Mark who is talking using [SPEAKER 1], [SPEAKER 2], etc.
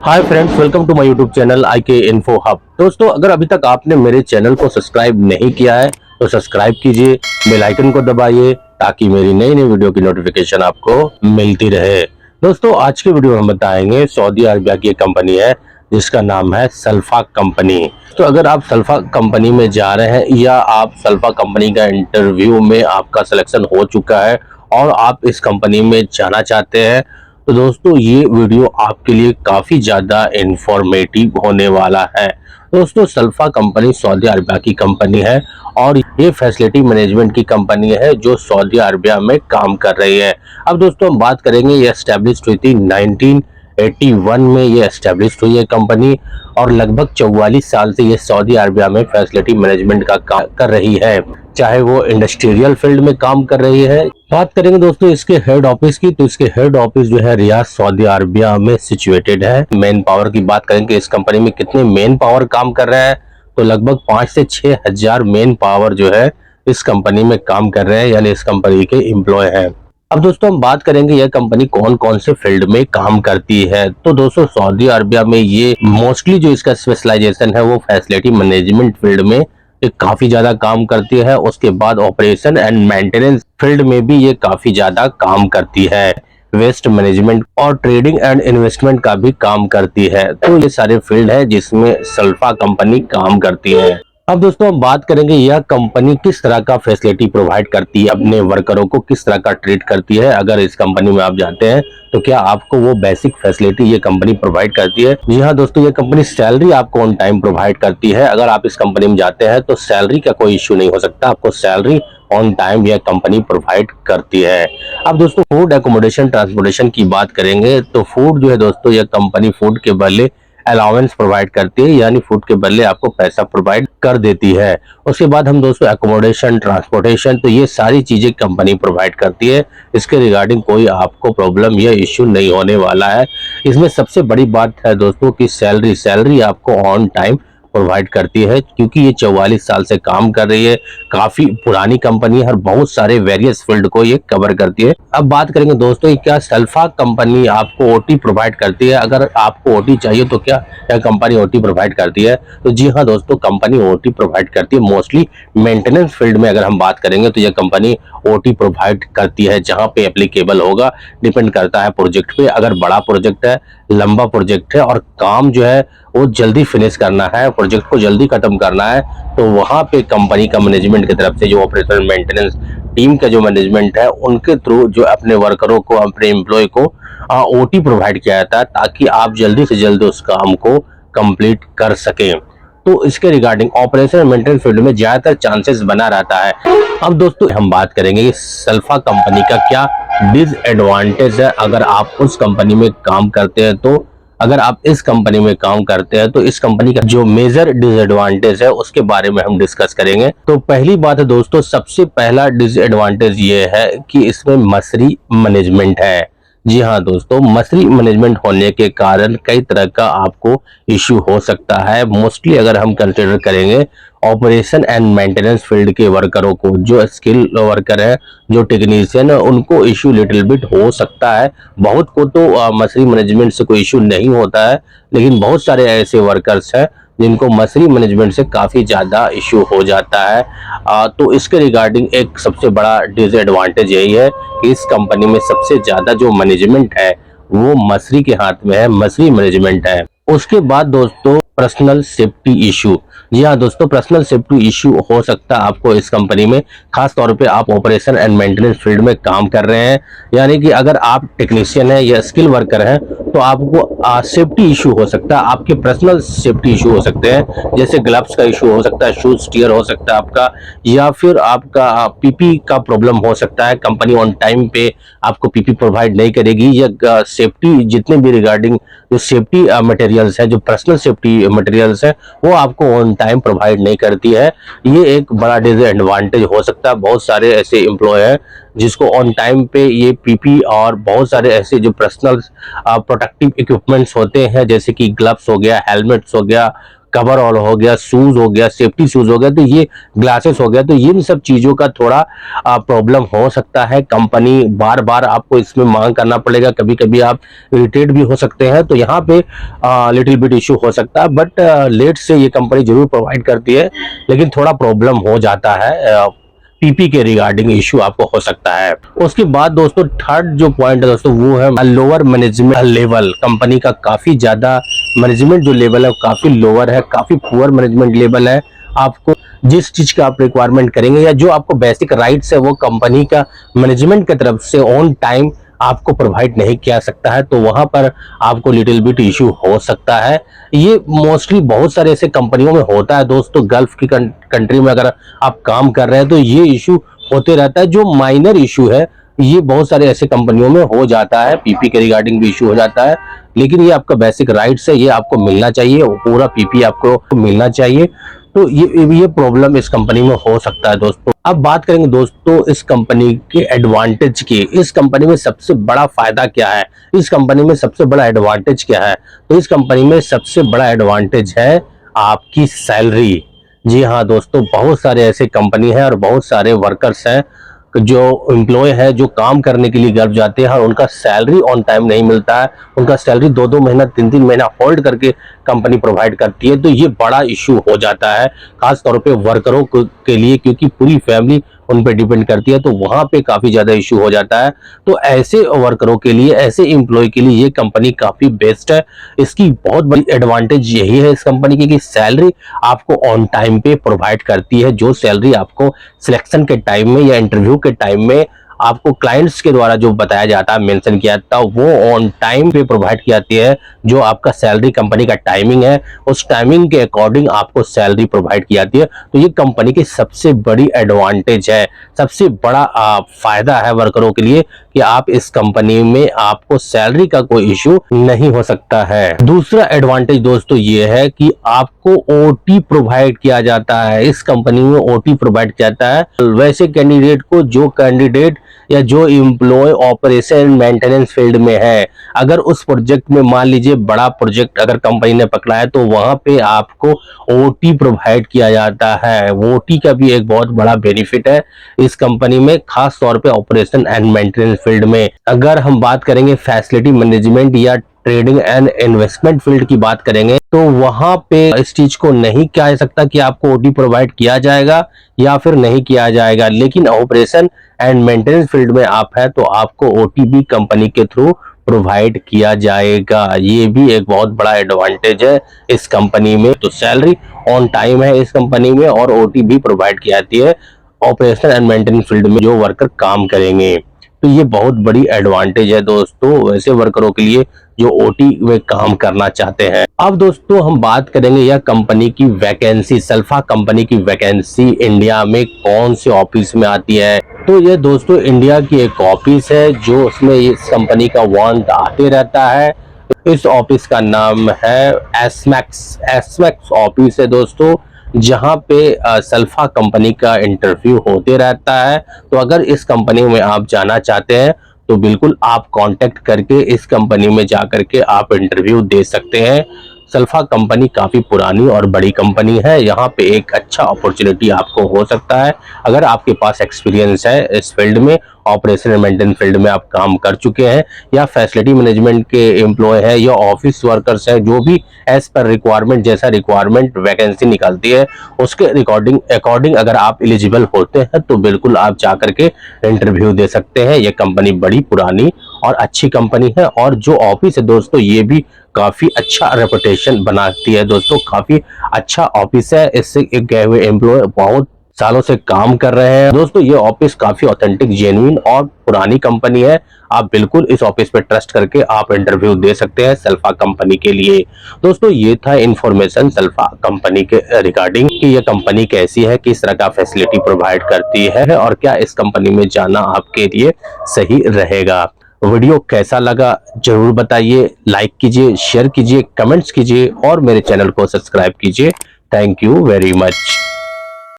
[SPEAKER 1] Hi friends, welcome to my YouTube channel IK info hub. दोस्तों, अगर अभी तक आपने मेरे चैनल को सब्सक्राइब नहीं किया है तो सब्सक्राइब कीजिए, बेल आइकन को दबाइए ताकि मेरी नई नई वीडियो की नोटिफिकेशन आपको मिलती रहे। दोस्तों, आज के वीडियो में हम बताएंगे सऊदी अरबिया की एक कंपनी है जिसका नाम है सल्फा कंपनी। तो अगर आप सल्फा कंपनी में जा रहे हैं या आप सल्फा कंपनी का इंटरव्यू में आपका सिलेक्शन हो चुका है और आप इस कंपनी में जाना चाहते हैं तो दोस्तों ये वीडियो आपके लिए काफी ज्यादा इंफॉर्मेटिव होने वाला है। दोस्तों, सल्फा कंपनी सऊदी अरबिया की कंपनी है और ये फैसिलिटी मैनेजमेंट की कंपनी है जो सऊदी अरबिया में काम कर रही है। अब दोस्तों हम बात करेंगे, ये एस्टेब्लिश हुई थी 1981 में ये एस्टेब्लिश हुई है कंपनी और लगभग 44 साल से ये सऊदी अरबिया में फैसिलिटी मैनेजमेंट का काम कर रही है, चाहे वो इंडस्ट्रियल फील्ड में काम कर रही है। बात करेंगे दोस्तों इसके हेड ऑफिस की, तो इसके हेड ऑफिस जो है रियाद सऊदी अरबिया में सिचुएटेड है। मैन पावर की बात करेंगे, इस कंपनी में कितने मैन पावर काम कर रहा है तो लगभग 5 से 6 हजार मैन पावर जो है इस कंपनी में काम कर रहे हैं, यानी इस कंपनी के एम्प्लॉय हैं। अब दोस्तों हम बात करेंगे यह कंपनी कौन कौन से फील्ड में काम करती है। तो दोस्तों सऊदी अरबिया में ये मोस्टली जो इसका स्पेशलाइजेशन है वो फैसिलिटी मैनेजमेंट फील्ड में काफी ज्यादा काम करती है। उसके बाद ऑपरेशन एंड मेंटेनेंस फील्ड में भी ये काफी ज्यादा काम करती है। वेस्ट मैनेजमेंट और ट्रेडिंग एंड इन्वेस्टमेंट का भी काम करती है। तो ये सारे फील्ड है जिसमें सल्फा कंपनी काम करती है। अब दोस्तों हम बात करेंगे यह कंपनी किस तरह का फैसिलिटी प्रोवाइड करती है, अपने वर्करों को किस तरह का ट्रीट करती है। अगर इस कंपनी में आप जाते हैं तो क्या आपको वो बेसिक फैसिलिटी ये कंपनी प्रोवाइड करती है। जी हाँ दोस्तों, ये कंपनी सैलरी आपको ऑन टाइम प्रोवाइड करती है। अगर आप इस कंपनी में जाते हैं तो सैलरी का कोई इश्यू नहीं हो सकता, आपको सैलरी ऑन टाइम यह कंपनी प्रोवाइड करती है। अब दोस्तों फूड एकोमोडेशन ट्रांसपोर्टेशन की बात करेंगे तो फूड जो है दोस्तों यह कंपनी फूड के बदले अलाउंस प्रोवाइड करती है, यानी फूड के बदले आपको पैसा प्रोवाइड कर देती है। उसके बाद हम दोस्तों एकोमोडेशन ट्रांसपोर्टेशन, तो ये सारी चीजें कंपनी प्रोवाइड करती है। इसके रिगार्डिंग कोई आपको प्रॉब्लम या इश्यू नहीं होने वाला है। इसमें सबसे बड़ी बात है दोस्तों कि सैलरी आपको ऑन टाइम प्रोवाइड करती है, क्योंकि ये 44 साल से काम कर रही है। काफी पुरानी कंपनी है और बहुत सारे वेरियस फील्ड को ये कवर करती है। अब बात करेंगे दोस्तों क्या सल्फा कंपनी आपको ओटी प्रोवाइड करती है। अगर आपको ओटी चाहिए तो क्या यह कंपनी ओटी प्रोवाइड करती है? तो जी हाँ दोस्तों, कंपनी ओटी प्रोवाइड करती है। मोस्टली मेंटेनेंस फील्ड में अगर हम बात करेंगे तो यह कंपनी ओटी प्रोवाइड करती है, जहां पे एप्लीकेबल होगा, डिपेंड करता है प्रोजेक्ट पे। अगर बड़ा प्रोजेक्ट है, लंबा प्रोजेक्ट है और काम जो है वो जल्दी फिनिश करना है, प्रोजेक्ट को जल्दी खत्म करना है, तो वहां पे कंपनी का मैनेजमेंट की तरफ से जो ऑपरेशन मेंटेनेंस टीम का जो मैनेजमेंट है उनके थ्रू जो अपने वर्करों को, अपने एम्प्लॉय को ओटी प्रोवाइड किया जाता है, ताकि आप जल्दी से जल्दी उस काम को कंप्लीट कर सकें। तो इसके रिगार्डिंग ऑपरेशन मेंटेनेंस फील्ड में ज्यादातर चांसेस बना रहता है। अब दोस्तों हम बात करेंगे कि सल्फा कंपनी का क्या डिसएडवांटेज है अगर आप उस कंपनी में काम करते हैं। तो अगर आप इस कंपनी में काम करते हैं तो इस कंपनी का जो मेजर डिसएडवांटेज है उसके बारे में हम डिस्कस करेंगे। तो पहली बात है दोस्तों, सबसे पहला डिसएडवांटेज ये है कि इसमें मसरी मैनेजमेंट है। जी हाँ दोस्तों, मसरी मैनेजमेंट होने के कारण कई तरह का आपको इश्यू हो सकता है। मोस्टली अगर हम कंसिडर करेंगे ऑपरेशन एंड मेंटेनेंस फील्ड के वर्करों को, जो स्किल वर्कर है, जो टेक्नीशियन है, उनको इश्यू लिटिल बिट हो सकता है। बहुत को तो मसरी मैनेजमेंट से कोई इश्यू नहीं होता है, लेकिन बहुत सारे ऐसे वर्कर्स हैं जिनको मसरी मैनेजमेंट से काफी ज्यादा इश्यू हो जाता है। तो इसके रिगार्डिंग एक सबसे बड़ा डिसएडवांटेज यही है कि इस कंपनी में सबसे ज्यादा जो मैनेजमेंट है वो मसरी के हाथ में है, मसरी मैनेजमेंट है। उसके बाद दोस्तों पर्सनल सेफ्टी इशू। जी हाँ दोस्तों, पर्सनल सेफ्टी इशू हो सकता है आपको इस कंपनी में, खास तौर पे आप ऑपरेशन एंड मेंटेनेंस फील्ड में काम कर रहे हैं, यानी कि अगर आप टेक्नीशियन है या स्किल वर्कर हैं तो आपको सेफ्टी इशू हो सकता है, आपके पर्सनल सेफ्टी इशू हो सकते हैं, जैसे ग्लव्स का इशू हो सकता है, शूज टीयर हो सकता है आपका, या फिर आपका पीपी का प्रॉब्लम हो सकता है। कंपनी ऑन टाइम पे आपको पीपी प्रोवाइड नहीं करेगी, या सेफ्टी जितने भी रिगार्डिंग जो सेफ्टी मटेरियल्स है, जो पर्सनल सेफ्टी मटेरियल्स है, वो आपको ऑन टाइम प्रोवाइड नहीं करती है। ये एक बड़ा डिसएडवांटेज हो सकता है। बहुत सारे ऐसे एम्प्लॉय हैं जिसको ऑन टाइम पे ये पीपी और बहुत सारे ऐसे जो पर्सनल प्रोटेक्टिव इक्विपमेंट्स होते हैं, जैसे कि ग्लव्स हो गया, हेलमेट्स हो गया, कवर ऑल हो गया, शूज हो गया, सेफ्टी शूज हो गया, तो ये ग्लासेस हो गया, तो इन सब चीजों का थोड़ा प्रॉब्लम हो सकता है। कंपनी बार बार आपको इसमें मांग करना पड़ेगा, कभी कभी आप इरिटेट भी हो सकते हैं, तो यहाँ पे लिटिल बिट इशू हो सकता है। बट लेट से ये कंपनी जरूर प्रोवाइड करती है, लेकिन थोड़ा प्रॉब्लम हो जाता है, पीपी के रिगार्डिंग इशू आपको हो सकता है। उसके बाद दोस्तों थर्ड जो पॉइंट है दोस्तों वो है लोअर मैनेजमेंट लेवल। कंपनी का काफी ज्यादा मैनेजमेंट जो लेवल है वो काफी लोअर है, काफी पुअर मैनेजमेंट लेवल है। आपको जिस चीज का आप रिक्वायरमेंट करेंगे या जो आपको बेसिक राइट्स है वो कंपनी का मैनेजमेंट की तरफ से ऑन टाइम आपको प्रोवाइड नहीं किया सकता है, तो वहां पर आपको लिटिल बिट इशू हो सकता है। ये मोस्टली बहुत सारे ऐसे कंपनियों में होता है दोस्तों। गल्फ की कंट्री में अगर आप काम कर रहे हैं तो ये इशू होते रहता है। जो माइनर इशू है ये बहुत सारे ऐसे कंपनियों में हो जाता है, पीपी के रिगार्डिंग भी इशू हो जाता है, लेकिन ये आपका बेसिक राइट्स है, ये आपको मिलना चाहिए, पूरा पीपी आपको मिलना चाहिए। तो ये प्रॉब्लम इस कंपनी में हो सकता है दोस्तों। अब बात करेंगे दोस्तों इस कंपनी के एडवांटेज की। इस कंपनी में सबसे बड़ा फायदा क्या है, इस कंपनी में सबसे बड़ा एडवांटेज क्या है? तो इस कंपनी में सबसे बड़ा एडवांटेज है आपकी सैलरी। जी हाँ दोस्तों, बहुत सारे ऐसे कंपनी हैं और बहुत सारे वर्कर्स हैं जो एम्प्लॉय है जो काम करने के लिए घर जाते हैं और उनका सैलरी ऑन टाइम नहीं मिलता है। उनका सैलरी 2-2 महीना 3-3 महीना होल्ड करके कंपनी प्रोवाइड करती है, तो ये बड़ा इशू हो जाता है खास तौर पे वर्करों के लिए, क्योंकि पूरी फैमिली उन पे डिपेंड करती है, तो वहां पे काफी ज्यादा इशू हो जाता है। तो ऐसे वर्करों के लिए, ऐसे एम्प्लॉय के लिए ये कंपनी काफी बेस्ट है। इसकी बहुत बड़ी एडवांटेज यही है इस कंपनी की कि सैलरी आपको ऑन टाइम पे प्रोवाइड करती है। जो सैलरी आपको सिलेक्शन के टाइम में या इंटरव्यू के टाइम में आपको क्लाइंट्स के द्वारा जो बताया जाता है, मेंशन किया जाता है, वो ऑन टाइम पे प्रोवाइड की जाती है। जो आपका सैलरी कंपनी का टाइमिंग है उस टाइमिंग के अकॉर्डिंग आपको सैलरी प्रोवाइड की जाती है। तो ये कंपनी की सबसे बड़ी एडवांटेज है, सबसे बड़ा फायदा है वर्करों के लिए कि आप इस कंपनी में आपको सैलरी का कोई इशू नहीं हो सकता है। दूसरा एडवांटेज दोस्तों ये है कि आपको ओटी प्रोवाइड किया जाता है। इस कंपनी में ओटी प्रोवाइड किया जाता है वैसे कैंडिडेट को जो कैंडिडेट या जो एम्प्लॉय ऑपरेशन मेंटेनेंस फील्ड में है। अगर उस प्रोजेक्ट में मान लीजिए बड़ा प्रोजेक्ट अगर कंपनी ने पकड़ा है तो वहां पे आपको ओटी प्रोवाइड किया जाता है। ओटी का भी एक बहुत बड़ा बेनिफिट है इस कंपनी में, खास तौर पे ऑपरेशन एंड मेंटेनेंस फील्ड में। अगर हम बात करेंगे फैसिलिटी मैनेजमेंट या ट्रेडिंग एंड इन्वेस्टमेंट फील्ड की बात करेंगे तो वहां पे इस चीज को नहीं कहा जा सकता कि आपको ओटी प्रोवाइड किया जाएगा या फिर नहीं किया जाएगा, लेकिन ऑपरेशन एंड मेंटेनेंस फील्ड में आप है तो आपको ओटी भी कंपनी के थ्रू प्रोवाइड किया जाएगा। ये भी एक बहुत बड़ा एडवांटेज है इस कंपनी में। तो सैलरी ऑन टाइम है इस कंपनी में और ओटी भी प्रोवाइड की जाती है ऑपरेशन एंड मेंटेनेंस फील्ड में जो वर्कर काम करेंगे। तो ये बहुत बड़ी एडवांटेज है दोस्तों वैसे वर्करों के लिए जो ओटी में काम करना चाहते हैं। अब दोस्तों हम बात करेंगे यह कंपनी की वैकेंसी, सल्फा कंपनी की वैकेंसी इंडिया में कौन से ऑफिस में आती है। तो ये दोस्तों इंडिया की एक ऑफिस है जो उसमें इस कंपनी का वांट आते रहता है। इस ऑफिस का नाम है एसमैक्स ऑफिस है दोस्तों, जहां पे सल्फा कंपनी का इंटरव्यू होते रहता है। तो अगर इस कंपनी में आप जाना चाहते हैं तो बिल्कुल आप कांटेक्ट करके इस कंपनी में जा करके आप इंटरव्यू दे सकते हैं। सल्फा कंपनी काफी पुरानी और बड़ी कंपनी है, यहाँ पे एक अच्छा अपॉर्चुनिटी आपको हो सकता है अगर आपके पास एक्सपीरियंस है इस फील्ड में, ऑपरेशन एंड मेंटेनेंस फील्ड में आप काम कर चुके हैं या फैसिलिटी मैनेजमेंट के एम्प्लॉय है या ऑफिस वर्कर्स है, जो भी एज पर रिक्वायरमेंट जैसा रिक्वायरमेंट वैकेंसी निकलती है उसके अकॉर्डिंग अगर आप एलिजिबल होते हैं तो बिल्कुल आप जा करके इंटरव्यू दे सकते हैं। ये कंपनी बड़ी पुरानी और अच्छी कंपनी है और जो ऑफिस है दोस्तों ये भी काफी अच्छा रेपुटेशन बनाती है दोस्तों, काफी अच्छा ऑफिस है। इससे एक गए हुए एम्प्लॉय बहुत सालों से काम कर रहे हैं दोस्तों। ये ऑफिस काफी ऑथेंटिक, जेन्युइन और पुरानी कंपनी है। आप बिल्कुल इस ऑफिस पे ट्रस्ट करके आप इंटरव्यू दे सकते हैं सल्फा कंपनी के लिए। दोस्तों ये था इंफॉर्मेशन सल्फा कंपनी के रिगार्डिंग कि ये कंपनी कैसी है, किस तरह का फैसिलिटी प्रोवाइड करती है और क्या इस कंपनी में जाना आपके लिए सही रहेगा। वीडियो कैसा लगा जरूर बताइए, लाइक कीजिए, शेयर कीजिए, कमेंट्स कीजिए और मेरे चैनल को सब्सक्राइब कीजिए। Thank you very much.